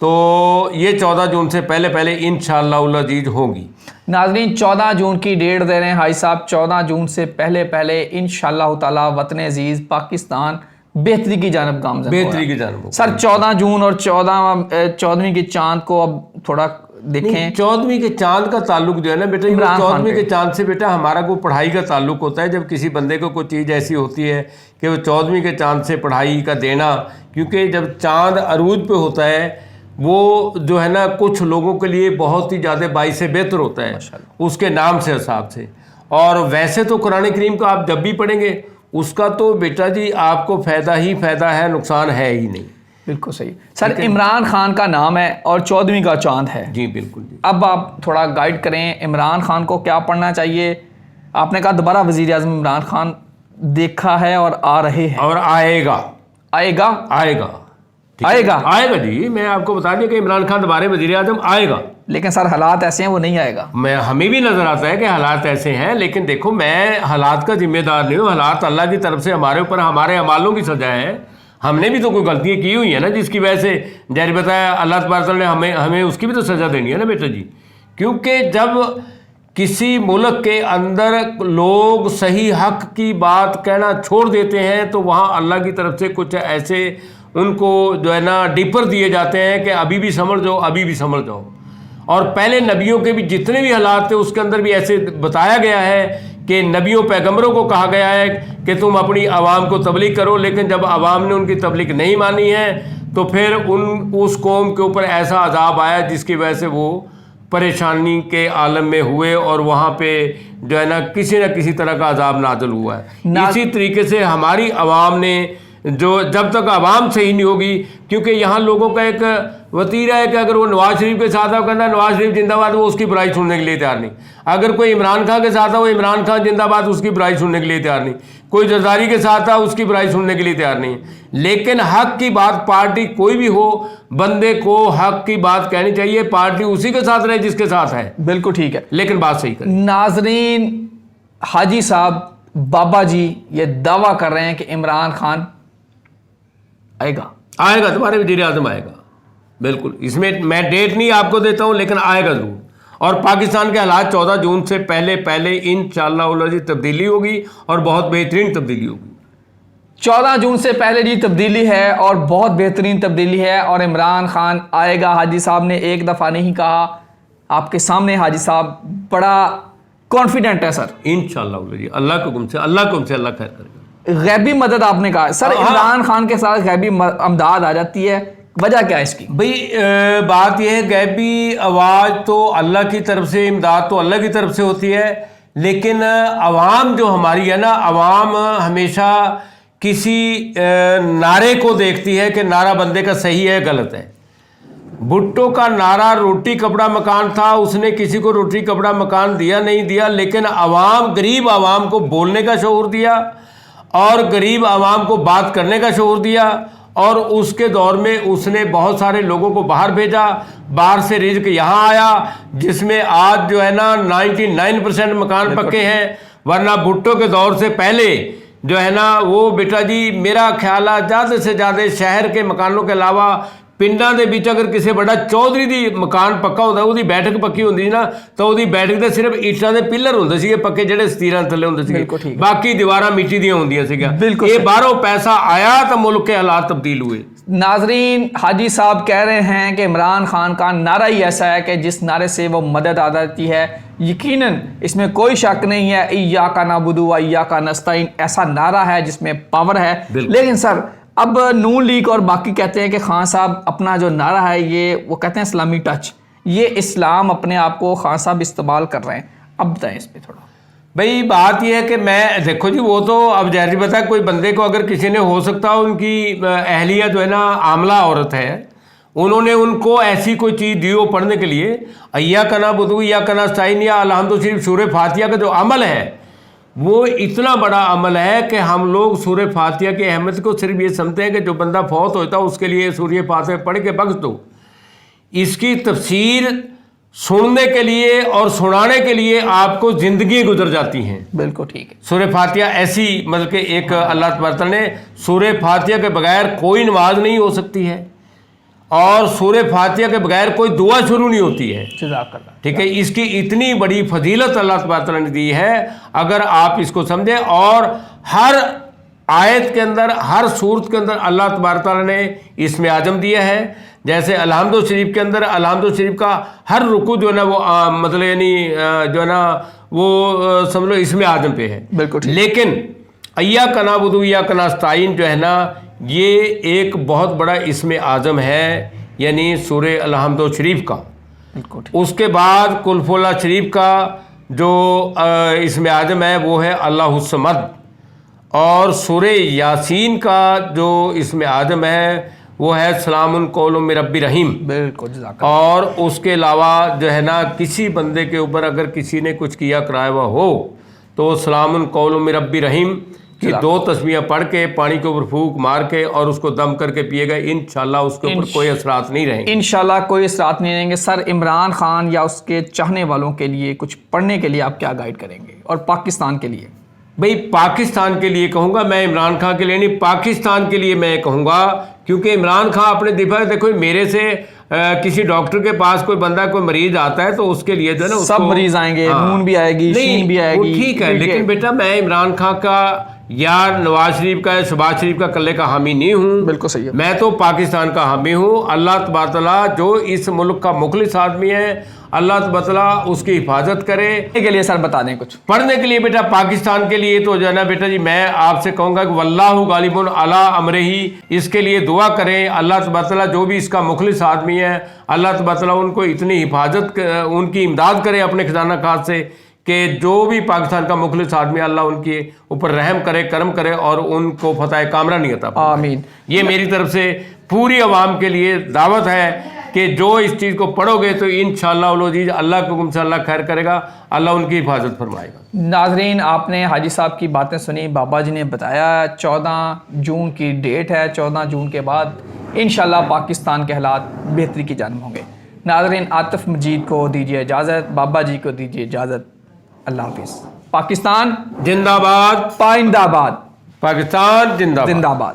تو یہ 14 جون سے پہلے پہلے انشاءاللہ العزیز ہوگی۔ ناظرین 14 جون کی ڈیٹ دے رہے ہیں حاجی صاحب، 14 جون سے پہلے پہلے انشاءاللہ تعالی وطن عزیز پاکستان بہتری کی جانب گامزن ہوگا۔ بہتری کی جانب سر 14 جون اور 14ویں کے چاند کو اب تھوڑا دیکھیں۔ 14ویں کے چاند کا تعلق جو ہے نا بیٹا، 14ویں کے چاند سے بیٹا ہمارا کوئی پڑھائی کا تعلق ہوتا ہے۔ جب کسی بندے کو کوئی چیز ایسی ہوتی ہے کہ وہ 14ویں کے چاند سے پڑھائی کا دینا، کیونکہ جب چاند عروج پہ ہوتا ہے وہ جو ہے نا کچھ لوگوں کے لیے بہت ہی زیادہ باعث بہتر ہوتا ہے اس کے نام سے حساب سے۔ اور ویسے تو قرآن کریم کو آپ جب بھی پڑھیں گے اس کا تو بیٹا جی آپ کو فائدہ ہی فائدہ ہے، نقصان ہے ہی نہیں۔ بالکل صحیح سر، عمران خان کا نام ہے اور 14ویں کا چاند ہے۔ جی بالکل جی۔ اب آپ تھوڑا گائیڈ کریں عمران خان کو کیا پڑھنا چاہیے؟ آپ نے کہا دوبارہ وزیر اعظم عمران خان دیکھا ہے اور آ رہے ہیں اور آئے گا آئے گا آئے گا آئے گا آئے گا جی، میں آپ کو بتا دیا کہ عمران خان دوبارہ وزیر اعظم آئے گا، لیکن سر حالات ایسے ہیں وہ نہیں آئے گا۔ ہمیں بھی نظر آتا ہے کہ حالات ایسے ہیں، لیکن دیکھو میں حالات کا ذمہ دار نہیں ہوں، حالات اللہ کی طرف سے ہمارے اوپر ہمارے اعمالوں کی سزا ہے۔ ہم نے بھی تو کوئی غلطیاں کی ہوئی ہیں نا جس کی وجہ سے جاری بتایا اللہ تبارک نے ہمیں اس کی بھی تو سزا دینی ہے نا بیٹا جی۔ کیونکہ جب کسی ملک کے اندر لوگ صحیح حق کی بات کہنا چھوڑ دیتے ہیں تو وہاں اللہ کی طرف سے کچھ ایسے ان کو جو ہے نا ڈیپر دیے جاتے ہیں کہ ابھی بھی سمجھ جاؤ، ابھی بھی سمجھ جاؤ۔ اور پہلے نبیوں کے بھی جتنے بھی حالات تھے اس کے اندر بھی ایسے بتایا گیا ہے کہ نبیوں پیغمبروں کو کہا گیا ہے کہ تم اپنی عوام کو تبلیغ کرو، لیکن جب عوام نے ان کی تبلیغ نہیں مانی ہے تو پھر اس قوم کے اوپر ایسا عذاب آیا جس کی وجہ سے وہ پریشانی کے عالم میں ہوئے اور وہاں پہ جو ہے نا کسی نہ کسی طرح کا عذاب نازل ہوا ہے۔ اسی طریقے سے ہماری عوام نے جو جب تک عوام صحیح نہیں ہوگی، کیونکہ یہاں لوگوں کا ایک وتیرہ ہے کہ اگر وہ نواز شریف کے ساتھ کہنا نواز شریف زندہ باد، وہ اس کی برائی سننے کے لیے تیار نہیں۔ اگر کوئی عمران خان کے ساتھ وہ عمران خان زندہ باد، اس کی برائی سننے کے لیے تیار نہیں۔ کوئی زرداری کے ساتھ تھا اس کی برائی سننے کے لیے تیار نہیں۔ لیکن حق کی بات پارٹی کوئی بھی ہو، بندے کو حق کی بات کہنی چاہیے، پارٹی اسی کے ساتھ رہے جس کے ساتھ ہے۔ بالکل ٹھیک ہے، لیکن بات صحیح کریں۔ ناظرین حاجی صاحب بابا جی یہ دعویٰ کر رہے ہیں کہ عمران خان آئے گا تمہارے وزیر اعظم آئے گا، بالکل۔ اس میں میں ڈیٹ نہیں آپ کو دیتا ہوں لیکن آئے گا ضرور۔ اور پاکستان کے حالات 14 جون سے پہلے پہلے انشاءاللہ العزیز تبدیلی ہوگی اور بہت بہترین تبدیلی ہوگی۔ 14 جون سے پہلے جی تبدیلی ہے اور بہت بہترین تبدیلی ہے اور عمران خان آئے گا۔ حاجی صاحب نے ایک دفعہ نہیں کہا، آپ کے سامنے حاجی صاحب بڑا کانفیڈنٹ ہے سر۔ انشاءاللہ العزیز اللہ کے حکم سے اللہ خیر کرے گا۔ غیبی مدد آپ نے کہا سر، عمران خان کے ساتھ غیبی امداد آ جاتی ہے، وجہ کیا ہے اس کی؟ بھئی بات یہ ہے غیبی آواز تو اللہ کی طرف سے، امداد تو اللہ کی طرف سے ہوتی ہے، لیکن عوام جو ہماری ہے نا، عوام ہمیشہ کسی نعرے کو دیکھتی ہے کہ نعرہ بندے کا صحیح ہے غلط ہے۔ بھٹو کا نعرہ روٹی کپڑا مکان تھا، اس نے کسی کو روٹی کپڑا مکان دیا نہیں دیا، لیکن عوام غریب عوام کو بولنے کا شعور دیا اور غریب عوام کو بات کرنے کا شعور دیا، اور اس کے دور میں اس نے بہت سارے لوگوں کو باہر بھیجا، باہر سے رزق یہاں آیا، جس میں آج جو ہے نا 99% مکان پکے ہیں، ورنہ بھٹو کے دور سے پہلے جو ہے نا وہ بیٹا جی میرا خیال ہے زیادہ سے زیادہ شہر کے مکانوں کے علاوہ پنڈਾں دے وچ اگر کسی بڑا چودھری دی مکان پکا ہوندا، وہ دی بیٹھک پکی ہوندی سی نا، تو وہ دی بیٹھک دے صرف اینٹاں دے پلر ہوندے سی پکے جڑے ستیراں تھلے ہوندے سی، باقی دیواراں مٹی دیاں ہوندیاں سی۔ یہ باہروں پیسہ آیا تو ملک کے حالات تبدیل ہوئے۔ ناظرین حاجی صاحب کہہ رہے ہیں کہ عمران خان کا نعرہ ہی ایسا ہے کہ جس نعرے سے وہ مدد آ جاتی ہے، یقیناً اس میں کوئی شک نہیں ہے، ایاک نعبد و ایاک نستعین ایسا نعرہ ہے جس میں پاور ہے۔ لیکن سر اب نون لیگ اور باقی کہتے ہیں کہ خان صاحب اپنا جو نعرہ ہے یہ وہ کہتے ہیں اسلامی ٹچ، یہ اسلام اپنے آپ کو خان صاحب استعمال کر رہے ہیں، اب بتائیں اس پہ تھوڑا۔ بھئی بات یہ ہے کہ میں دیکھو جی وہ تو اب ظاہر بتا کوئی بندے کو اگر کسی نے ہو سکتا ان کی اہلیہ جو ہے نا عاملہ عورت ہے، انہوں نے ان کو ایسی کوئی چیز دی ہو پڑھنے کے لیے، ایاک نعبد و ایاک نستعین یا الحمد شریف سورہ فاتحہ کا جو عمل ہے وہ اتنا بڑا عمل ہے کہ ہم لوگ سورہ فاتحہ کی اہمیت کو صرف یہ سمجھتے ہیں کہ جو بندہ فوت ہوتا ہے اس کے لیے سورہ فاتحہ پڑھ کے بخش دو۔ اس کی تفسیر سننے کے لیے اور سنانے کے لیے آپ کو زندگی گزر جاتی ہیں۔ بالکل ٹھیک ہے۔ سورہ فاتحہ ایسی مطلب کہ ایک اللہ تبارک نے سورہ فاتحہ کے بغیر کوئی نماز نہیں ہو سکتی ہے، اور سورہ فاتحہ کے بغیر کوئی دعا شروع نہیں ہوتی ہے. جزاک اللہ. ٹھیک ہے, اس کی اتنی بڑی فضیلت اللہ تبارک تعالیٰ نے دی ہے اگر آپ اس کو سمجھیں. اور ہر آیت کے اندر, ہر صورت کے اندر اللہ تبارک تعالیٰ نے اسم اعظم دیا ہے. جیسے الحمد شریف کے اندر الحمد شریف کا ہر رکوع جو ہے نا وہ مطلب یعنی جو ہے نا وہ سمجھ لو اسم اعظم پہ ہے. بالکل. لیکن ایاک نعبد و ایاک نستعین جو ہے نا یہ ایک بہت بڑا اسم اعظم ہے, یعنی سورہ الحمد شریف کا. بالکل. اس کے بعد قل هو اللہ شریف کا جو اسم اعظم ہے وہ ہے اللہ الصمد. اور سورہ یاسین کا جو اسم اعظم ہے وہ ہے سلام قول من رب رحیم. بالکل. جزاک. اور اس کے علاوہ جو ہے نا کسی بندے کے اوپر اگر کسی نے کچھ کیا کرایا ہوا ہو تو سلام قول من رب رحیم کہ 2 تسبیحیں پڑھ کے پانی کے اوپر پھونک مار کے اور اس کو دم کر کے پیے گا, انشاءاللہ اس کے اوپر کوئی اثرات نہیں رہیں گے. انشاءاللہ کوئی اثرات نہیں رہیں گے. سر عمران خان یا اس کے چاہنے والوں کے لیے کچھ پڑھنے کے لیے آپ کیا گائیڈ کریں گے, اور پاکستان کے لیے؟ بھئی پاکستان کے لیے کہوں گا میں, عمران خان کے لیے نہیں, پاکستان کے لیے میں کہوں گا. کیونکہ عمران خان اپنے دفاع دیکھو میرے سے کسی ڈاکٹر کے پاس کوئی بندہ کوئی مریض آتا ہے تو اس کے لیے جو ہے نا سب مریض آئیں گے, نون بھی آئے گی, شین بھی آئے گی. ٹھیک ہے, لیکن بیٹا میں عمران خان کا یا نواز شریف کا یا شہباز شریف کا کلے کا حامی نہیں ہوں. بالکل صحیح ہے. میں تو پاکستان کا حامی ہوں. اللہ تبارک تعالیٰ جو اس ملک کا مخلص آدمی ہے اللہ تبارک تعالیٰ اس کی حفاظت کرے. کے لیے سر بتا دیں کچھ پڑھنے کے لیے بیٹا پاکستان کے لیے تو جو ہے نا بیٹا جی میں آپ سے کہوں گا کہ واللہ غالب علی امرہ, اس کے لیے دعا کریں. اللہ تبارک تعالیٰ جو بھی اس کا مخلص آدمی ہے اللہ تبارک تعالیٰ ان کو اتنی حفاظت ان کی امداد کرے اپنے خزانہ خاص سے کہ جو بھی پاکستان کا مخلص آدمی اللہ ان کے اوپر رحم کرے, کرم کرے اور ان کو فتح کامرانی عطا فرمائے. آمین. یہ میری طرف سے پوری عوام کے لیے دعوت ہے کہ جو اس چیز کو پڑھو گے تو انشاءاللہ العزیز اللہ کے حکم سے اللہ خیر کرے گا, اللہ ان کی حفاظت فرمائے گا. ناظرین آپ نے حاجی صاحب کی باتیں سنی, بابا جی نے بتایا 14 جون کی ڈیٹ ہے, 14 جون کے بعد انشاءاللہ پاکستان کے حالات بہتری کی جانب ہوں گے. ناظرین عاطف مجید کو دیجیے اجازت, بابا جی کو دیجیے اجازت. اللہ حافظ. پاکستان زندہ باد, پائندہ باد. پاکستان زندہ باد. زندہ باد.